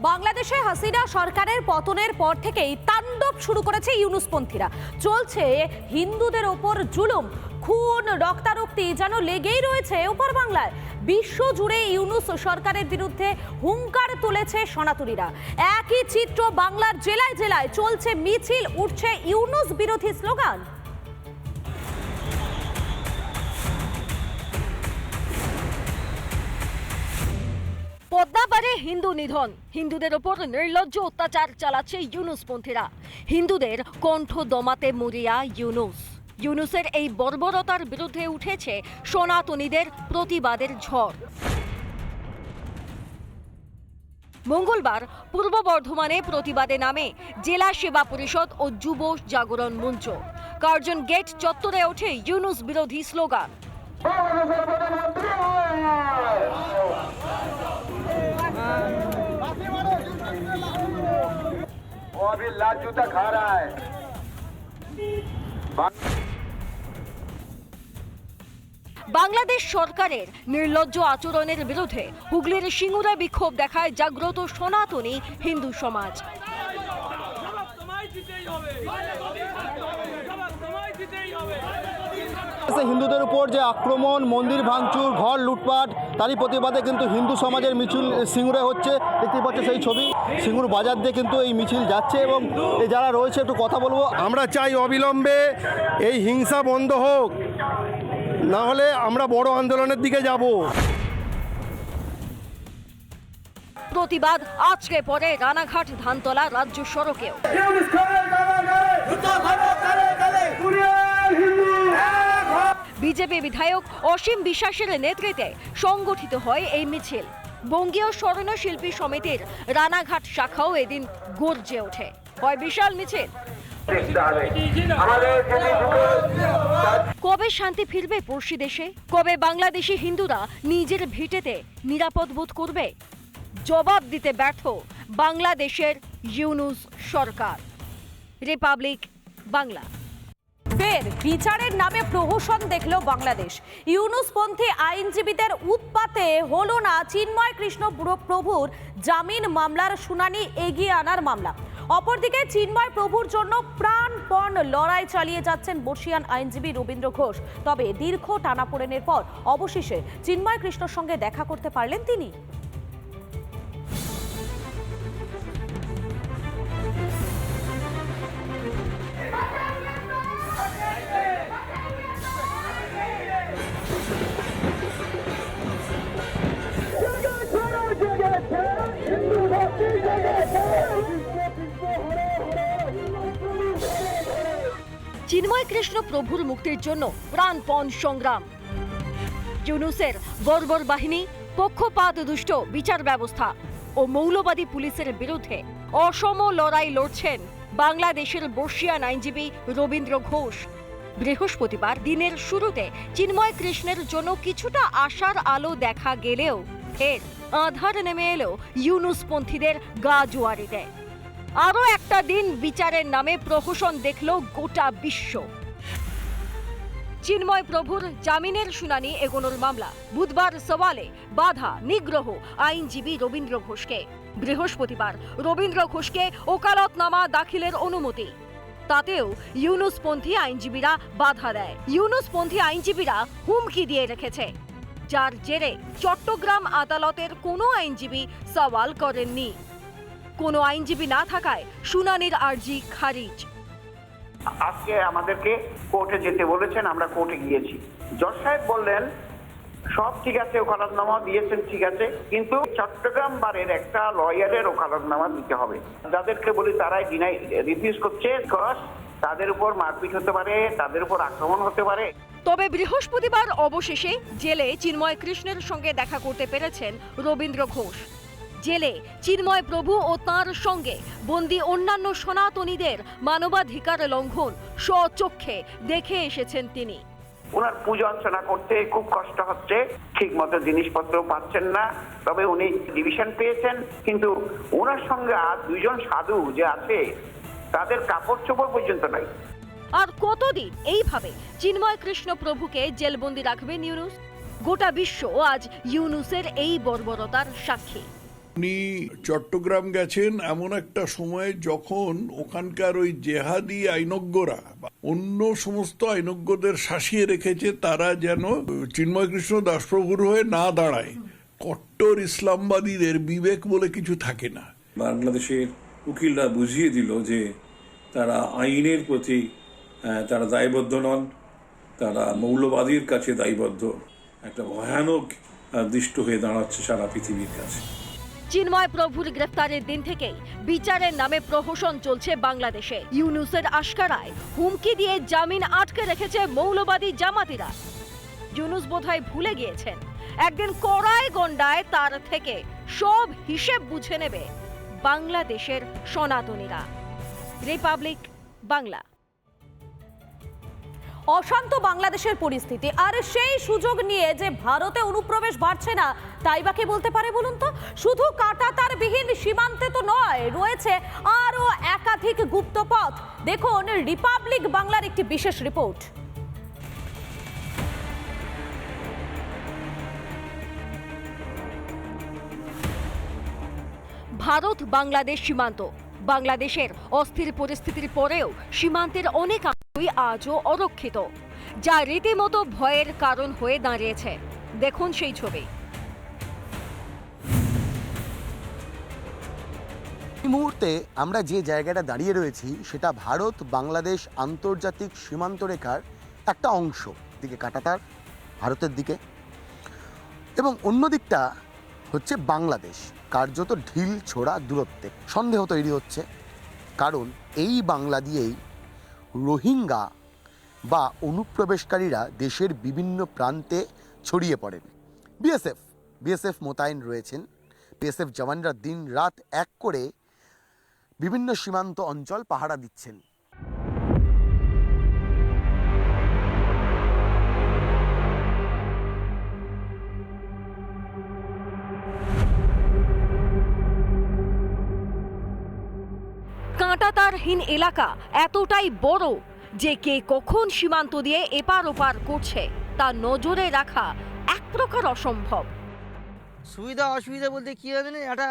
বাংলাদেশে হাসিনা সরকারের পতনের পর থেকেই তাণ্ডব শুরু করেছে ইউনুসপন্থীরা। চলছে হিন্দুদের ওপর জুলুম, খুন, রক্তারক্তি যেন লেগেই রয়েছে ওপর বাংলায়। বিশ্ব জুড়ে ইউনুস সরকারের বিরুদ্ধে হুঙ্কার তুলেছে সনাতনীরা। একই চিত্র বাংলার জেলায় জেলায় চলছে মিছিল, উঠছে ইউনুস বিরোধী স্লোগান। পদ্মাপাড়ে হিন্দু নিধন, হিন্দুদের ওপর নির্লজ্জ অত্যাচার চালাচ্ছে ইউনুসপন্থীরা। হিন্দুদের কণ্ঠ দমাতে মরিয়া ইউনুসের এই বর্বরতার বিরুদ্ধে উঠেছে সনাতনীদের প্রতিবাদের ঝড়। মঙ্গলবার পূর্ব বর্ধমানে প্রতিবাদে নামে জেলা সেবা পরিষদ ও যুব জাগরণ মঞ্চ। কার্জন গেট চত্বরে ওঠে ইউনুস বিরোধী স্লোগান। अभी लाल जूता खा रहा है। বাংলাদেশ সরকারের নির্লজ্জ আচরণের বিরুদ্ধে হুগলির সিঙ্গুরে বিক্ষোভ দেখায় জাগ্রত সনাতনী হিন্দু সমাজ। হিন্দুদের উপর যে আক্রমণ, মন্দির ভাঙচুর, ঘর লুটপাট, তারই প্রতিবাদে কিন্তু হিন্দু সমাজের মিছিল সিঙ্গুরে হচ্ছে। দেখতে পাচ্ছে সেই ছবি, সিঙ্গুর বাজার দিয়ে কিন্তু এই মিছিল যাচ্ছে এবং যারা রয়েছে একটু কথা বলবো। আমরা চাই অবিলম্বে এই হিংসা বন্ধ হোক, না হলে আমরা বড় আন্দোলনের দিকে যাব। প্রতিবাদ আজকে পরে রানাঘাট ধানতলা রাজ্য সড়কেও। বিজেপি বিধায়ক অসীম বিশ্বাসের নেতৃত্বে সংগঠিত হয় এই মিছিল। বঙ্গীয় স্বর্ণশিল্পী সমিতির রানাঘাট শাখাও এদিন গর্জে ওঠে। হয় বিশাল মিছিল। কবে শান্তি ফিরবে পড়শি দেশে? কবে বাংলাদেশি হিন্দুরা নিজের ভিটেতে নিরাপদ বোধ করবে? জবাব দিতে ব্যর্থ বাংলাদেশের ইউনুস সরকার। রিপাবলিক বাংলা। ফের বিচারের নামে প্রহসন দেখল বাংলাদেশ। ইউনুসপন্থী আইনজীবীদের উৎপাতে হলো না চিন্ময় কৃষ্ণ প্রভুর জামিন মামলার শুনানি এগিয়ে আনার মামলা। অপরদিকে চিন্ময় প্রভুর জন্য প্রাণপণ লড়াই চালিয়ে যাচ্ছেন বর্ষিয়ান আইনজীবী রবীন্দ্র ঘোষ। তবে দীর্ঘ টানাপোড়েনের পর অবশেষে চিন্ময় কৃষ্ণর সঙ্গে দেখা করতে পারলেন তিনি। চিন্ময় কৃষ্ণ প্রভুর মুক্তির জন্য প্রাণপণ সংগ্রাম। ইউনুসের বর্বর বাহিনী, পক্ষপাত দুষ্ট বিচার ব্যবস্থা ও মৌলবাদী পুলিশের বিরুদ্ধে অসম লড়াই লড়ছেন বাংলাদেশের বর্ষিয়ান আইনজীবী রবীন্দ্র ঘোষ। বৃহস্পতিবার দিনের শুরুতে চিন্ময় কৃষ্ণের জন্য কিছুটা আশার আলো দেখা গেলেও ফের আঁধার নেমে এলো ইউনুসপন্থীদের গা জোয়ারিতে। আরও একটা দিন বিচারের নামে প্রহসন দেখল গোটা বিশ্ব। চিন্ময় প্রভুর জামিনের শুনানি এগোনোর মামলা। বুধবার সওয়ালে বাধা নিগ্রহ আইনজীবী রবীন্দ্র ঘোষকে। বৃহস্পতিবার রবীন্দ্র ঘোষকে ওকালতনামা দাখিলের অনুমতি। তাতেও ইউনুসপন্থী আইনজীবীরা বাধা দেয়। ইউনুসপন্থী আইনজীবীরা হুমকি দিয়ে রেখেছে, যার জেরে চট্টগ্রাম আদালতের কোনো আইনজীবী সওয়াল করেননি। কোনো আইনজীবী না থাকায় শুনানির আর্জি খারিজ। আজকে আমাদেরকে কোর্টে যেতে বলেছেন, আমরা কোর্টে গিয়েছি। জজ সাহেব বললেন সব ঠিক আছে, ওকালতনামা দিয়েছেন ঠিক আছে, কিন্তু চট্টগ্রাম বারের একটা লয়ারের ওকালতনামা দিতে হবে। যাদেরকে বলি তারাই রিফিউজ করছে, বিকজ তাদের উপর মারপিট হতে পারে, তাদের উপর আক্রমণ হতে পারে। তবে বৃহস্পতিবার অবশেষে জেলে চিন্ময় কৃষ্ণের সঙ্গে দেখা করতে পেরেছেন রবীন্দ্র ঘোষ। জেলে চিন্ময় প্রভু ও তাঁর সঙ্গে বন্দী অন্যান্য সনাতনীদের মানবাধিকার লঙ্ঘন স্বচক্ষে দেখে এসেছেন তিনি। ওনার পুজো অর্চনা করতে খুব কষ্ট হচ্ছে, ঠিক মতো জিনিসপত্র পাচ্ছেন না। তবে উনি ডিভিশন পেয়েছেন, কিন্তু ওনার সঙ্গে আর দুইজন সাধু যে আছে তাদের কাপড় চোপড় পর্যন্ত নাই। আর কতদিন এইভাবে চিন্ময় কৃষ্ণ প্রভুকে জেলবন্দি রাখবেন ইউনুস? গোটা বিশ্ব আজ ইউনুসের এই বর্বরতার সাক্ষী। উনি চট্টগ্রাম গেছেন এমন একটা সময়ে যখন ওখানকার ওই জেহাদি আইনজ্ঞরা অন্য সমস্ত আইনজ্ঞদের শাসিয়ে রেখেছে, তারা যেন চিন্ময় কৃষ্ণ দাসপ্রভুর হয়ে না দাঁড়ায়। কট্টর ইসলামবাদীদের বিবেক বলে কিছু থাকে না। বাংলাদেশের উকিলরা বুঝিয়ে দিল যে তারা আইনের প্রতি তারা দায়বদ্ধ নন, তারা মৌলবাদীর কাছে দায়বদ্ধ। একটা ভয়ানক দৃষ্ট হয়ে দাঁড়াচ্ছে সারা পৃথিবীর কাছে। চিন্ময় প্রভুর গ্রেফতারের দিন থেকেই বিচারের নামে প্রহসন চলছে বাংলাদেশে। ইউনূসের আশকারায় হুমকি দিয়ে জামিন আটকে রেখেছে মৌলবাদী জামাতিরা। ইউনূস বোধহয় ভুলে গিয়েছেন একদিন কড়াই গন্ডায় তার থেকে সব হিসেব বুঝে নেবে বাংলাদেশের সনাতনীরা। রিপাবলিক বাংলা। অশান্ত বাংলাদেশের পরিস্থিতি, আর সেই সুযোগ নিয়ে যে ভারতে অনুপ্রবেশ বাড়ছে না, তাই বা কে বলতে পারে বলুন তো? শুধু কাঁটাতারবিহীন সীমান্তে তো নয়, রয়েছে আরও একাধিক গুপ্তপথ। দেখুন রিপাবলিক বাংলার একটি বিশেষ রিপোর্ট। ভারত বাংলাদেশ সীমান্ত। বাংলাদেশের অস্থির পরিস্থিতির পরেও সীমান্তের অনেকাংশই আজও অরক্ষিত, যা রীতিমতো ভয়ের কারণ হয়ে দাঁড়িয়েছে। দেখুন সেই ছবি। এই মুহূর্তে আমরা যে জায়গাটা দাঁড়িয়ে রয়েছি সেটা ভারত বাংলাদেশ আন্তর্জাতিক সীমান্ত রেখার একটা অংশ। দিকে কাঁটাতার ভারতের দিকে, এবং অন্য দিকটা হচ্ছে বাংলাদেশ, কার্যত ঢিল ছোড়া দূরত্বে। সন্দেহ তৈরি হচ্ছে, কারণ এই বাংলা দিয়েই রোহিঙ্গা বা অনুপ্রবেশকারীরা দেশের বিভিন্ন প্রান্তে ছড়িয়ে পড়েন। বিএসএফ মোতায়েন রয়েছেন। বিএসএফ জওয়ানরা দিন রাত এক করে বিভিন্ন সীমান্ত অঞ্চল পাহারা দিচ্ছেন। কাঁটাতারহীন এলাকা এতটাই বড় যে কে কখন সীমান্ত দিয়ে এপার ওপার করছে তা নজরে রাখা এক প্রকার অসম্ভব। সুবিধা অসুবিধা বলতে কী হবে না, একটা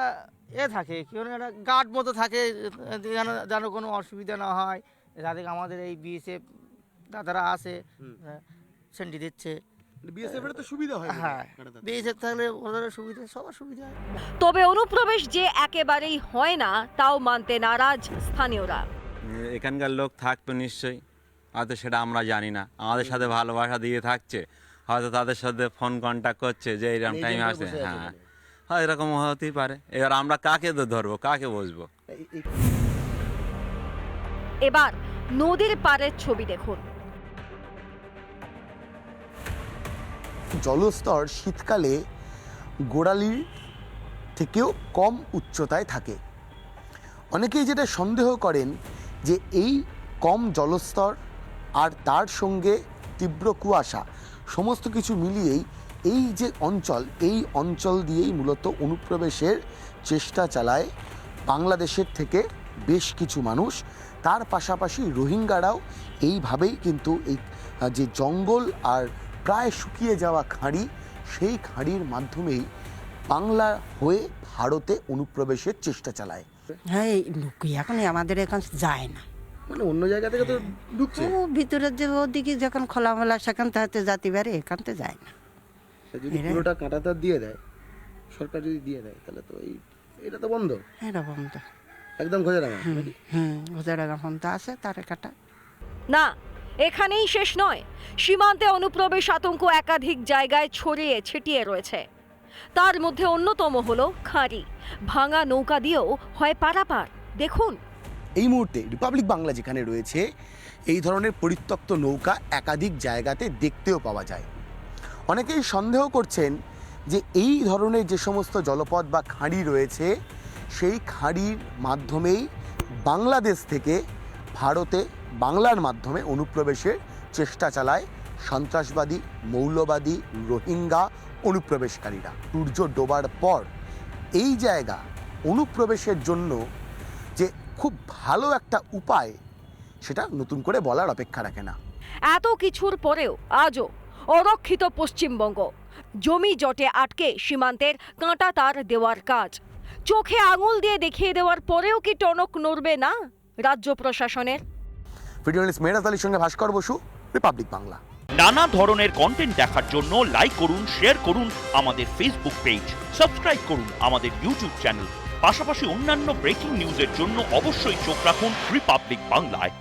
থাকে কী মানে একটা গার্ড মতো থাকে, যেন কোনো অসুবিধা না হয়। যাদের আমাদের এই বিএসএফ দাদারা আসে, সেন্টি দিচ্ছে। বিএসএফের তো সুবিধা হয়। হ্যাঁ, বিএসএফ থাকলে ওদের সুবিধা, সবার সুবিধা হয়। তবে অনুপ্রবেশ যে একেবারেই হয় না তাও মানতে নারাজ স্থানীয়রা। এখানকার লোক থাকবে নিশ্চয়ই, হয়তো সেটা আমরা জানি না। আমাদের সাথে ভালোবাসা দিয়ে থাকছে, হয়তো তাদের সাথে ফোন কন্ট্যাক্ট করছে যে এইরকম টাইমে আসে। হ্যাঁ, হয় এরকম হতেই পারে। এবার আমরা কাকে তো ধরবো, কাকে বসবো? এবার নদীর পাড়ের ছবি দেখুন। জলস্তর শীতকালে গোড়ালির থেকেও কম উচ্চতায় থাকে। অনেকেই যেটা সন্দেহ করেন যে এই কম জলস্তর আর তার সঙ্গে তীব্র কুয়াশা সমস্ত কিছু মিলিয়েই এই যে অঞ্চল, এই অঞ্চল দিয়েই মূলত অনুপ্রবেশের চেষ্টা চালায় বাংলাদেশের থেকে বেশ কিছু মানুষ। তার পাশাপাশি রোহিঙ্গারাও এইভাবেই কিন্তু এই যে জঙ্গল আর প্রায় শুকিয়ে যাওয়া খাঁড়ি, সেই খাঁড়ির মাধ্যমেই বাংলা হয়ে ভারতে অনুপ্রবেশের চেষ্টা চালায়। হ্যাঁ, এই লুকিয়ে এখন আমাদের এখানে যায় না, মানে অন্য জায়গা থেকে তো ঢুকছে। ও ভিতরের যে ওদিকে যখন খোলামেলা সেখান থেকে জাতি পারে, এখান থেকে যায় না। যদি পুরোটা কাঁটাতার দিয়ে দেয়, সরকার যদি দিয়ে দেয়, তাহলে তো এটা তো বন্ধ। এটা বন্ধ একদম খোঁজারাঙা। খোঁজারাঙা বন্ধ আছে, তারে কাটা না, এখানেই শেষ নয়। সীমান্তে অনুপ্রবেশ আতঙ্ক একাধিক জায়গায় ছড়িয়ে ছিটিয়ে রয়েছে। তার মধ্যে অন্যতম হলো খাঁড়ি। ভাঙা নৌকা দিয়েও হয় পারাপার। দেখুন এই মুহূর্তে রিপাবলিক বাংলা যেখানে রয়েছে, এই ধরনের পরিত্যক্ত নৌকা একাধিক জায়গাতে দেখতেও পাওয়া যায়। অনেকেই সন্দেহ করছেন যে এই ধরনের যে সমস্ত জলপথ বা খাঁড়ি রয়েছে, সেই খাঁড়ির মাধ্যমেই বাংলাদেশ থেকে ভারতে বাংলার মাধ্যমে অনুপ্রবেশের চেষ্টা চালায় সন্ত্রাসবাদী, মৌলবাদী, রোহিঙ্গা অনুপ্রবেশকারীরা। সূর্য ডোবার পর এই জায়গা অনুপ্রবেশের জন্য যে খুব ভালো একটা উপায়, সেটা নতুন করে বলার অপেক্ষা রাখে না। এত কিছুর পরেও আজও অরক্ষিত পশ্চিমবঙ্গ। জমি জটে আটকে সীমান্তের কাঁটাতার দেওয়ার কাজ। চোখে আঙুল দিয়ে দেখিয়ে দেওয়ার পরেও কি টনক নড়বে না রাজ্য প্রশাসনের? ভিডিও জার্নালিস্ট মেহরাজ আলীর সঙ্গে ভাস্কর বসু, রিপাবলিক বাংলা। নানা ধরনের কন্টেন্ট দেখার জন্য লাইক করুন, শেয়ার করুন আমাদের ফেসবুক পেজ, সাবস্ক্রাইব করুন আমাদের ইউটিউব চ্যানেল। পাশাপাশি অন্যান্য ব্রেকিং নিউজের জন্য অবশ্যই চোখ রাখুন রিপাবলিক বাংলায়।